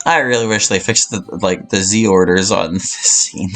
I really wish they fixed the Z orders on this scene.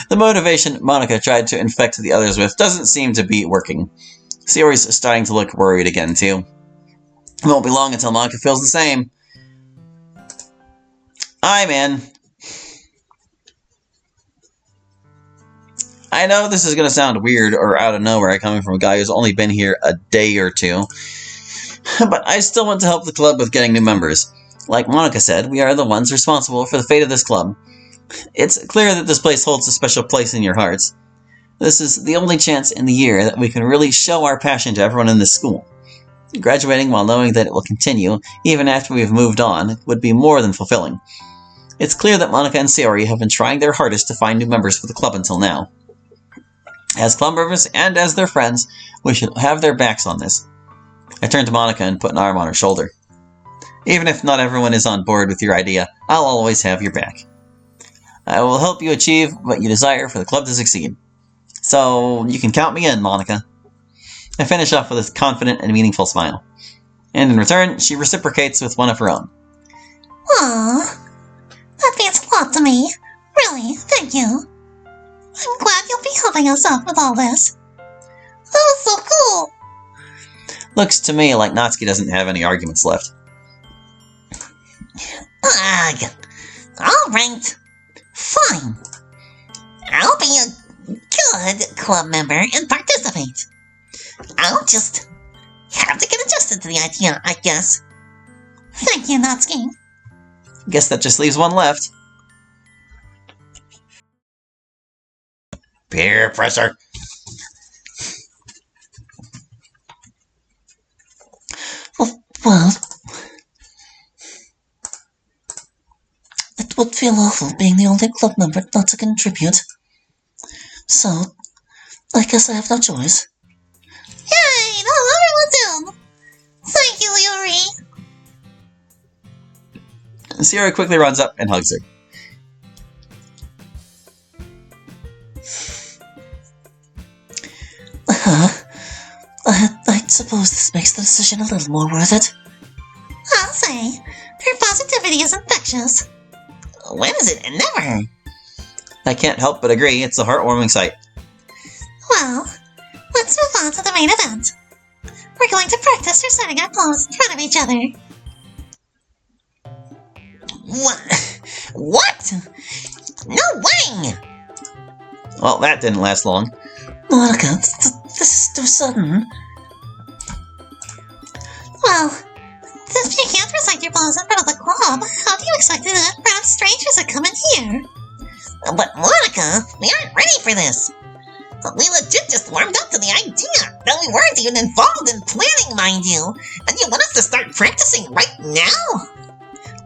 The motivation Monica tried to infect the others with doesn't seem to be working. Sayori's starting to look worried again, too. It won't be long until Monica feels the same. I'm in. I know this is going to sound weird or out of nowhere coming from a guy who's only been here a day or two, but I still want to help the club with getting new members. Like Monica said, we are the ones responsible for the fate of this club. It's clear that this place holds a special place in your hearts. This is the only chance in the year that we can really show our passion to everyone in this school. Graduating while knowing that it will continue, even after we've moved on, would be more than fulfilling. It's clear that Monica and Sayori have been trying their hardest to find new members for the club until now. As club members and as their friends, we should have their backs on this. I turned to Monica and put an arm on her shoulder. Even if not everyone is on board with your idea, I'll always have your back. I will help you achieve what you desire for the club to succeed. So, you can count me in, Monica. I finish off with a confident and meaningful smile. And in return, she reciprocates with one of her own. Aww, that means a lot to me. Really, thank you. I'm glad you'll be helping us out with all this. That was so cool. Looks to me like Natsuki doesn't have any arguments left. Ugh. Alright. Fine. I'll be a good club member and participate. I'll just have to get adjusted to the idea, I guess. Thank you, Natsuki. Guess that just leaves one left. Peer pressure. Well, it would feel awful being the only club member not to contribute. So, I guess I have no choice. Yay! Now everyone's in! Thank you, Yuri! Sayori quickly runs up and hugs her. I suppose this makes the decision a little more worth it. I'll say, her positivity is infectious. When is it? Never! I can't help but agree, it's a heartwarming sight. Well, let's move on to the main event. We're going to practice reciting our poems in front of each other. What? No way! Well, that didn't last long. Monica, this is too sudden. Well, if you can't recite your poems in front of the club, how do you expect to do that in front of strangers that come in here? But Monica, we aren't ready for this. We legit just warmed up to the idea, though we weren't even involved in planning, mind you. And you want us to start practicing right now?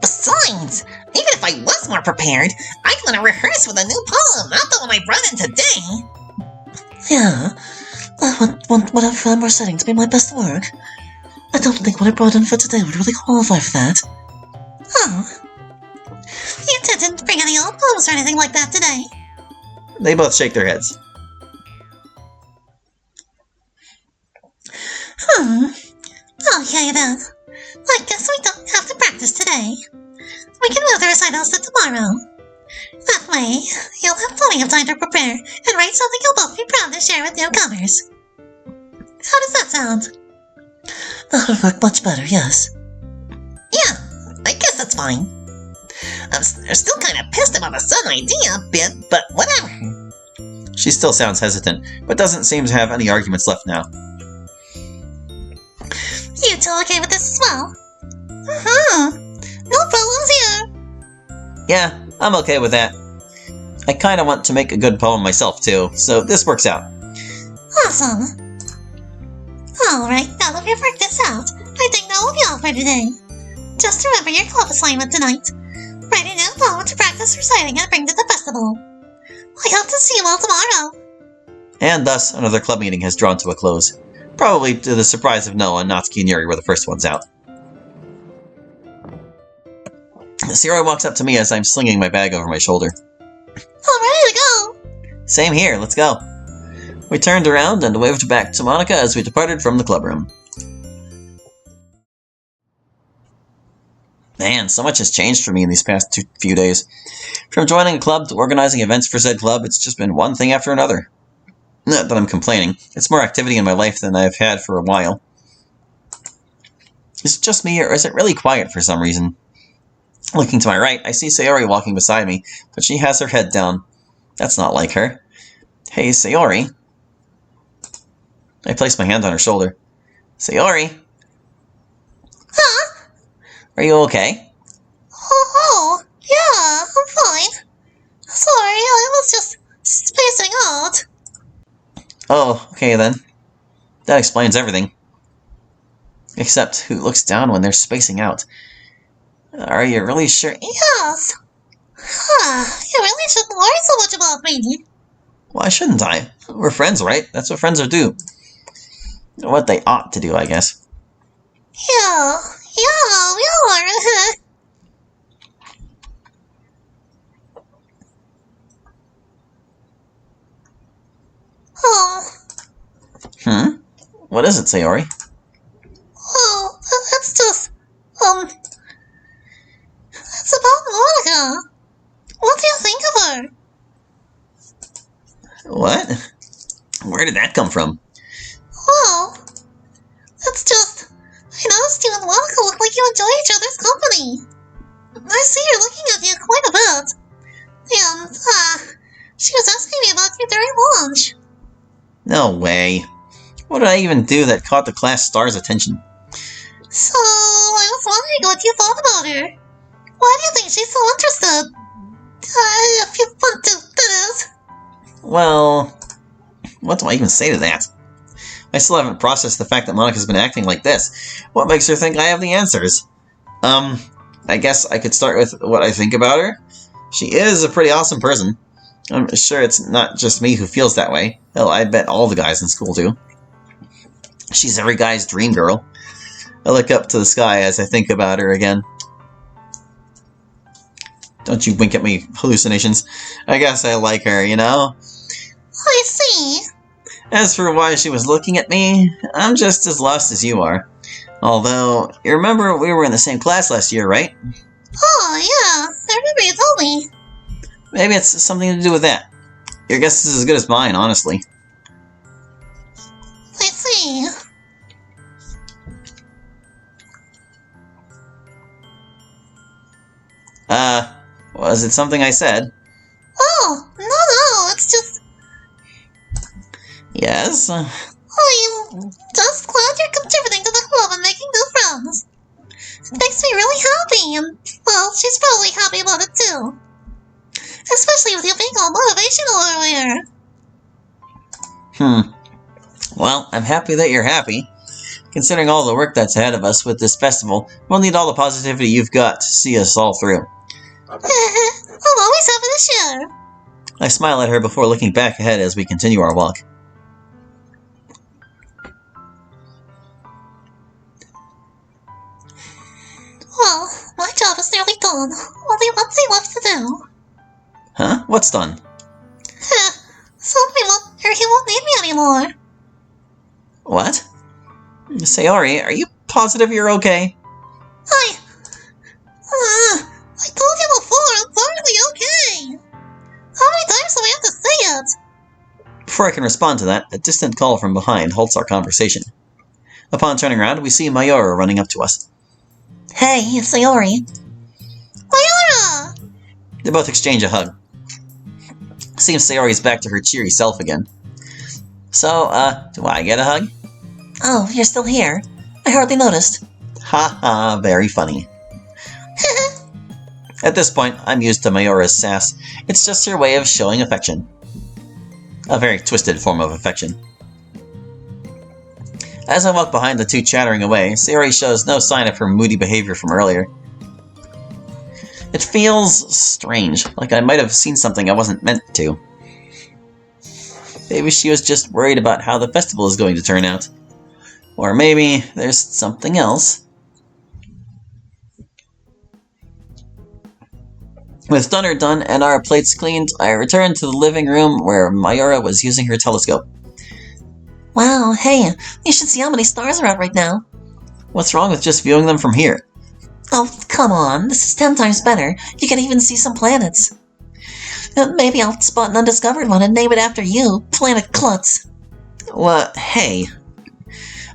Besides, even if I was more prepared, I'd want to rehearse with a new poem, not the one I brought in today. Yeah, I want whatever I'm reciting to be my best work. I don't think what I brought in for today would really qualify for that. Oh. You didn't bring any old poems or anything like that today. They both shake their heads. Okay then. I guess we don't have to practice today. We can move the recitals to tomorrow. That way, you'll have plenty of time to prepare and write something you'll both be proud to share with newcomers. How does that sound? That would work much better, yes. Yeah, I guess that's fine. I'm still kind of pissed about the sudden idea a bit, but whatever. She still sounds hesitant, but doesn't seem to have any arguments left now. You two okay with this as well? No problems here. Yeah, I'm okay with that. I kinda want to make a good poem myself too, so this works out. Awesome. Alright, now that we've worked this out, I think that will be all for today. Just remember your club assignment tonight. Write a new poem to practice reciting and bring to the festival. I hope to see you all tomorrow. And thus, another club meeting has drawn to a close. Probably to the surprise of Noah, Natsuki and Yuri were the first ones out. Sayori walks up to me as I'm slinging my bag over my shoulder. All ready to go. Same here, let's go. We turned around and waved back to Monica as we departed from the club room. Man, so much has changed for me in these past few days. From joining a club to organizing events for said club, it's just been one thing after another. Not that I'm complaining. It's more activity in my life than I've had for a while. Is it just me, or is it really quiet for some reason? Looking to my right, I see Sayori walking beside me, but she has her head down. That's not like her. Hey, Sayori. I place my hand on her shoulder. Sayori? Huh? Are you okay? Oh, yeah, I'm fine. Sorry, I was just spacing out. Oh, okay then. That explains everything. Except who looks down when they're spacing out. Are you really sure? Yes. You really shouldn't worry so much about me. Why shouldn't I? We're friends, right? That's what friends do. What they ought to do, I guess. Yeah, we are. Oh, What is it, Sayori? well, that's just, it's about Monica. What do you think of her? What? Where did that come from? Well, it's just, I noticed you and Monica look like you enjoy each other's company. I see her looking at you quite a bit. And, she was asking me about you during lunch. No way. What did I even do that caught the class star's attention? So, I was wondering what you thought about her. Why do you think she's so interested? If you want to, that is. Well, what do I even say to that? I still haven't processed the fact that Monica's been acting like this. What makes her think I have the answers? I guess I could start with what I think about her. She is a pretty awesome person. I'm sure it's not just me who feels that way. Hell, I bet all the guys in school do. She's every guy's dream girl. I look up to the sky as I think about her again. Don't you wink at me, hallucinations. I guess I like her, you know? I see. As for why she was looking at me, I'm just as lost as you are. Although, you remember we were in the same class last year, right? Oh, yeah. I remember you told me. Maybe it's something to do with that. Your guess is as good as mine, honestly. I see. Was it something I said? Oh, no, it's just... Yes? I'm just glad you're contributing to the club and making new friends. It makes me really happy, and, well, she's probably happy about it too. Especially with you being all motivational earlier. Well, I'm happy that you're happy. Considering all the work that's ahead of us with this festival, we'll need all the positivity you've got to see us all through. I'm always happy to share. I smile at her before looking back ahead as we continue our walk. Well, my job is nearly done. Only one thing left to do. Huh? What's done? Someone he won't need me anymore. What? Sayori, are you positive you're okay? I told you before, I'm totally okay. How many times do I have to say it? Before I can respond to that, a distant call from behind halts our conversation. Upon turning around, we see Mayora running up to us. Hey, Sayori. Mayora! They both exchange a hug. Seems Sayori's back to her cheery self again. So, do I get a hug? Oh, you're still here. I hardly noticed. Ha ha, very funny. At this point, I'm used to Mayora's sass. It's just her way of showing affection. A very twisted form of affection. As I walk behind the two chattering away, Sayori shows no sign of her moody behavior from earlier. It feels strange, like I might have seen something I wasn't meant to. Maybe she was just worried about how the festival is going to turn out. Or maybe there's something else. With dinner done and our plates cleaned, I returned to the living room where Mayora was using her telescope. Wow, hey, you should see how many stars are out right now. What's wrong with just viewing them from here? Oh, come on. This is 10 times better. You can even see some planets. Maybe I'll spot an undiscovered one and name it after you, Planet Klutz. What? Hey.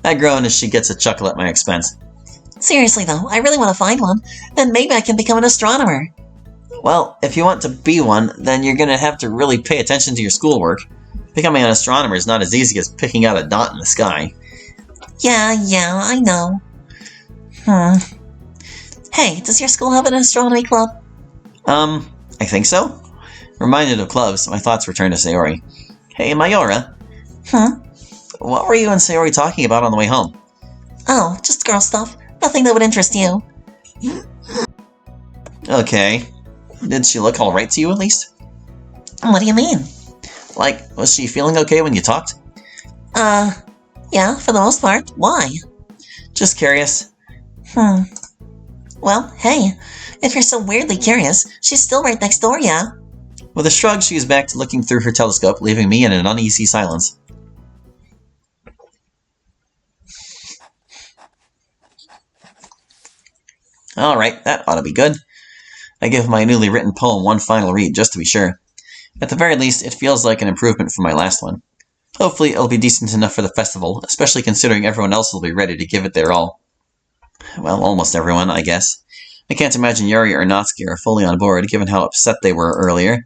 I groan as she gets a chuckle at my expense. Seriously though, I really want to find one. Then maybe I can become an astronomer. Well, if you want to be one, then you're gonna have to really pay attention to your schoolwork. Becoming an astronomer is not as easy as picking out a dot in the sky. Yeah, I know. Hey, does your school have an astronomy club? I think so. Reminded of clubs, my thoughts returned to Sayori. Hey, Mayora. What were you and Sayori talking about on the way home? Oh, just girl stuff. Nothing that would interest you. Okay. Did she look alright to you, at least? What do you mean? Like, was she feeling okay when you talked? Yeah, for the most part. Why? Just curious. Well, hey, if you're so weirdly curious, she's still right next door, yeah? With a shrug, she was back to looking through her telescope, leaving me in an uneasy silence. Alright, that ought to be good. I give my newly written poem one final read, just to be sure. At the very least, it feels like an improvement from my last one. Hopefully, it'll be decent enough for the festival, especially considering everyone else will be ready to give it their all. Well, almost everyone, I guess. I can't imagine Yuri or Natsuki are fully on board, given how upset they were earlier.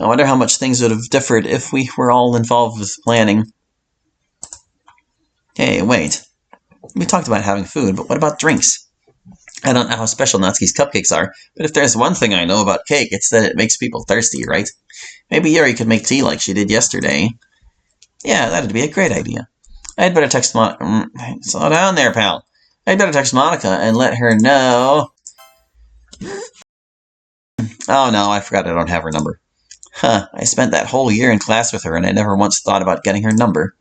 I wonder how much things would have differed if we were all involved with planning. Hey, wait. We talked about having food, but what about drinks? I don't know how special Natsuki's cupcakes are, but if there's one thing I know about cake, it's that it makes people thirsty, right? Maybe Yuri could make tea like she did yesterday. Yeah, that'd be a great idea. I'd better text Monica. Slow down there, pal. I'd better text Monica and let her know. Oh no, I forgot I don't have her number. I spent that whole year in class with her and I never once thought about getting her number.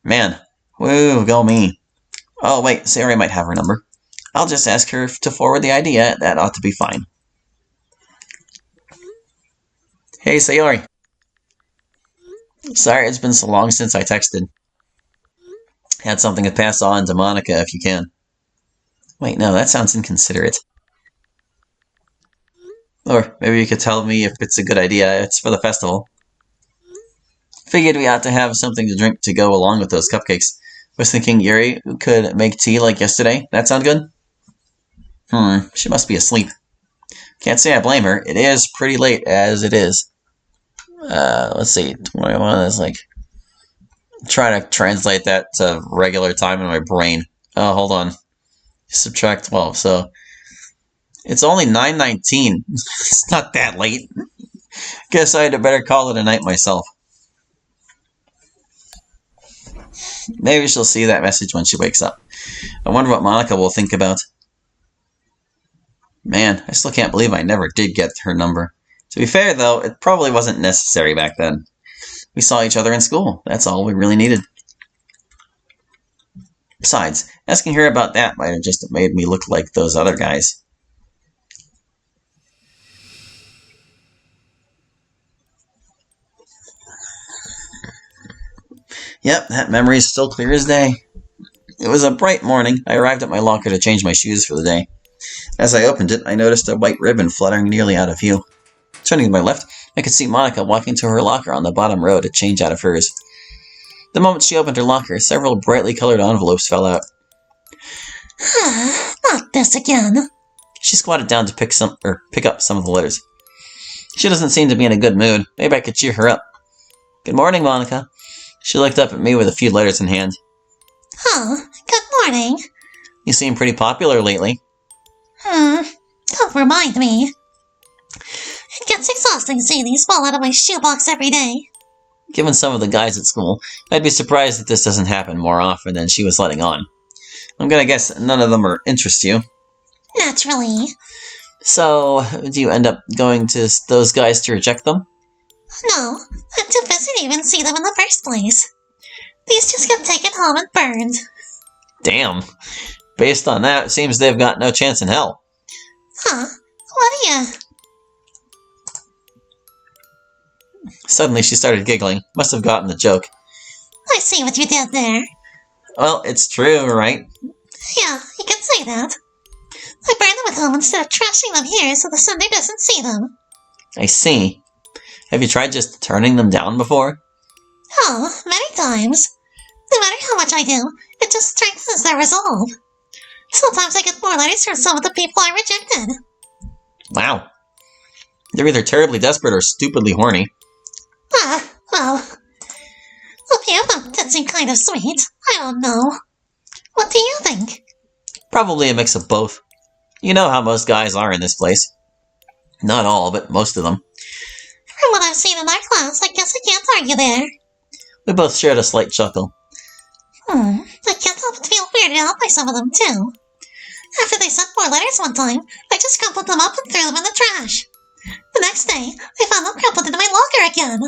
Man, woo, go me. Oh wait, Sayori might have her number. I'll just ask her to forward the idea. That ought to be fine. Hey, Sayori. Sorry it's been so long since I texted. Had something to pass on to Monica if you can. Wait, no, that sounds inconsiderate. Or maybe you could tell me if it's a good idea. It's for the festival. Figured we ought to have something to drink to go along with those cupcakes. Was thinking Yuri could make tea like yesterday. That sound good? She must be asleep. Can't say I blame her. It is pretty late as it is. Let's see. 21 is like... Trying to translate that to regular time in my brain. Oh, hold on. Subtract 12, so... It's only 9:19. It's not that late. Guess I'd better call it a night myself. Maybe she'll see that message when she wakes up. I wonder what Monica will think about. Man, I still can't believe I never did get her number. To be fair, though, it probably wasn't necessary back then. We saw each other in school. That's all we really needed. Besides, asking her about that might have just made me look like those other guys. Yep, that memory is still clear as day. It was a bright morning. I arrived at my locker to change my shoes for the day. As I opened it, I noticed a white ribbon fluttering nearly out of view. Turning to my left, I could see Monica walking to her locker on the bottom row to change out of hers. The moment she opened her locker, several brightly colored envelopes fell out. Not this again. She squatted down to pick up some of the letters. She doesn't seem to be in a good mood. Maybe I could cheer her up. Good morning, Monica. She looked up at me with a few letters in hand. Good morning. You seem pretty popular lately. Don't remind me. It gets exhausting seeing these fall out of my shoebox every day. Given some of the guys at school, I'd be surprised if this doesn't happen more often than she was letting on. I'm gonna guess none of them interest you. Naturally. So, do you end up going to those guys to reject them? No, I'm too busy to even see them in the first place. These just get taken home and burned. Damn. Based on that, it seems they've got no chance in hell. What do you... Suddenly she started giggling. Must have gotten the joke. I see what you did there. Well, it's true, right? Yeah, you can say that. I burn them at home instead of trashing them here so the sender doesn't see them. I see. Have you tried just turning them down before? Oh, many times. No matter how much I do, it just strengthens their resolve. Sometimes I get more letters from some of the people I rejected. Wow. They're either terribly desperate or stupidly horny. Well, a few of them did seem kind of sweet. I don't know. What do you think? Probably a mix of both. You know how most guys are in this place. Not all, but most of them. From what I've seen in our class, I guess I can't argue there. We both shared a slight chuckle. I can't help but feel weirded out by some of them, too. After they sent more letters one time, I just crumpled them up and threw them in the trash. The next day, I found them crumpled into my locker again.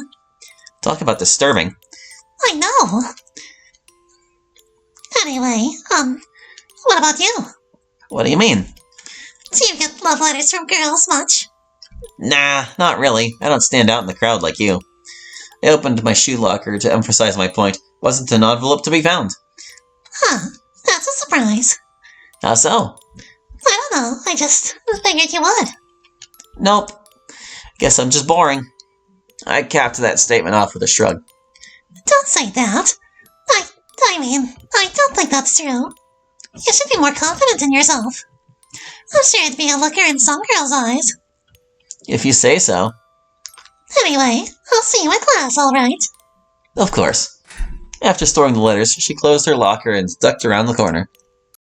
Talk about disturbing. I know. Anyway, what about you? What do you mean? Do you get love letters from girls much? Nah, not really. I don't stand out in the crowd like you. I opened my shoe locker to emphasize my point. Wasn't an envelope to be found. Huh, that's a surprise. How so? I don't know, I just figured you would. Nope. Guess I'm just boring. I capped that statement off with a shrug. Don't say that. I mean, I don't think that's true. You should be more confident in yourself. I'm sure it'd be a looker in some girls' eyes. If you say so. Anyway, I'll see you in class, alright? Of course. After storing the letters, she closed her locker and ducked around the corner.